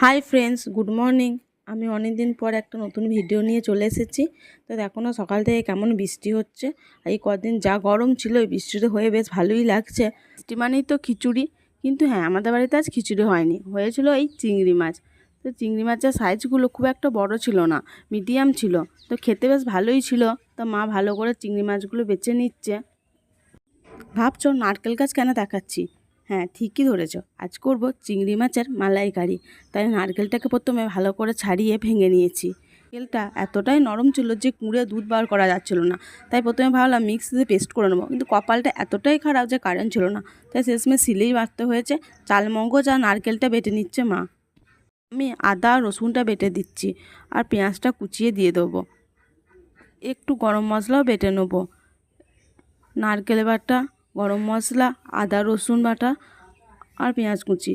Hi friends, good morning. আমি অনেক দিন পর একটা নতুন ভিডিও নিয়ে চলে এসেছি। তো দেখো না, সকাল থেকে কেমন বৃষ্টি হচ্ছে। এই কদিন যা গরম ছিল, এই বৃষ্টিটা হয়ে বেশ ভালোই লাগছে। বৃষ্টি মানেই তো খিচুড়ি, কিন্তু হ্যাঁ, আমাদের বাড়িতে আজ খিচুড়ি হয়নি, হয়েছিল এই চিংড়ি মাছ। তো চিংড়ি মাছের সাইজগুলো খুব একটা বড় ছিল না, মিডিয়াম ছিল। তো খেতে বেশ ভালোই ছিল। তো মা ভালো করে চিংড়ি মাছগুলো বেছে নিচ্ছে। ভাবছো নারকেল গাছ কেন দেখাচ্ছি? হ্যাঁ, ঠিকই ধরেছ, আজ করব চিংড়ি মাছের মালাইকারি। তাই নারকেলটাকে প্রথমে ভালো করে ছাড়িয়ে ভেঙে নিয়েছি। নারকেলটা এতটাই নরম ছিল যে কুঁড়ে দুধ বার করা যাচ্ছিল না। তাই প্রথমে ভাবলাম মিক্সিতে পেস্ট করে নেবো, কিন্তু কপালটা এতটাই খারাপ যে কারেন্ট ছিল না। তাই শেষমেশ সিলেই বাটতে হয়েছে। চালমগজ আর নারকেলটা বেটে নিচ্ছে মা। আমি আদা রসুনটা বেটে দিচ্ছি, আর পেঁয়াজটা কুচিয়ে দিয়ে দেবো। একটু গরম মশলাও বেটে নেবো। নারকেল বাটা, গরম মশলা, আদা রসুন বাটা আর পেঁয়াজ কুচি।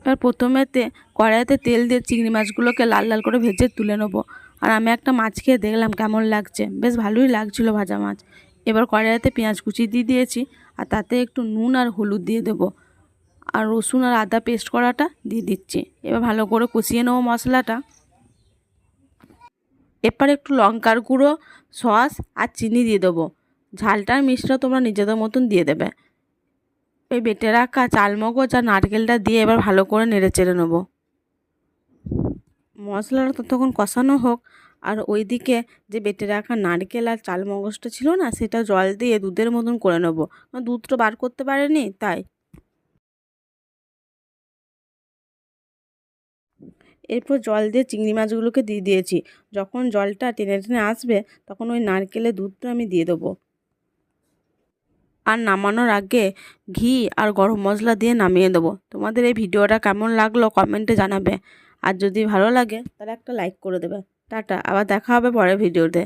এবার প্রথমেতে কড়াইতে তেল দিয়ে চিংড়ি মাছগুলোকে লাল লাল করে ভেজে তুলে নেবো। আর আমি একটা মাছ খেয়ে দেখলাম কেমন লাগছে, বেশ ভালোই লাগছিলো ভাজা মাছ। এবার কড়াইতে পেঁয়াজ কুচি দিয়ে দিয়েছি, আর তাতে একটু নুন আর হলুদ দিয়ে দেবো। আর রসুন আর আদা পেস্ট করাটা দিয়ে দিচ্ছি। এবার ভালো করে কষিয়ে নেবো মশলাটা। এরপর একটু লঙ্কার গুঁড়ো, সস আর চিনি দিয়ে দেবো। ঝালটার মিষ্টিটা তোমরা নিজেদের মতন দিয়ে দেবে। এই বেটে রাখা চালমগজ আর নারকেলটা দিয়ে এবার ভালো করে নেড়ে চেড়ে নেবো। মশলাটা ততক্ষণ কষানো হোক। আর ওইদিকে যে বেটে রাখা নারকেল আর চালমগজটা ছিল না, সেটা জল দিয়ে দুধের মতন করে নেবো। দুধটা বার করতে পারেনি তাই। এরপর জল দিয়ে চিংড়ি মাছগুলোকে দিয়ে দিয়েছি। যখন জলটা টেনে টেনে আসবে, তখন ওই নারকেলের দুধটা আমি দিয়ে দেবো। আর নামানোর আগে ঘি আর গরম মশলা দিয়ে নামিয়ে দেবো। তোমাদের এই ভিডিওটা কেমন লাগলো কমেন্টে জানাবে। আর যদি ভালো লাগে তাহলে একটা লাইক করে দেবে। টাটা, আবার দেখা হবে পরের ভিডিওতে।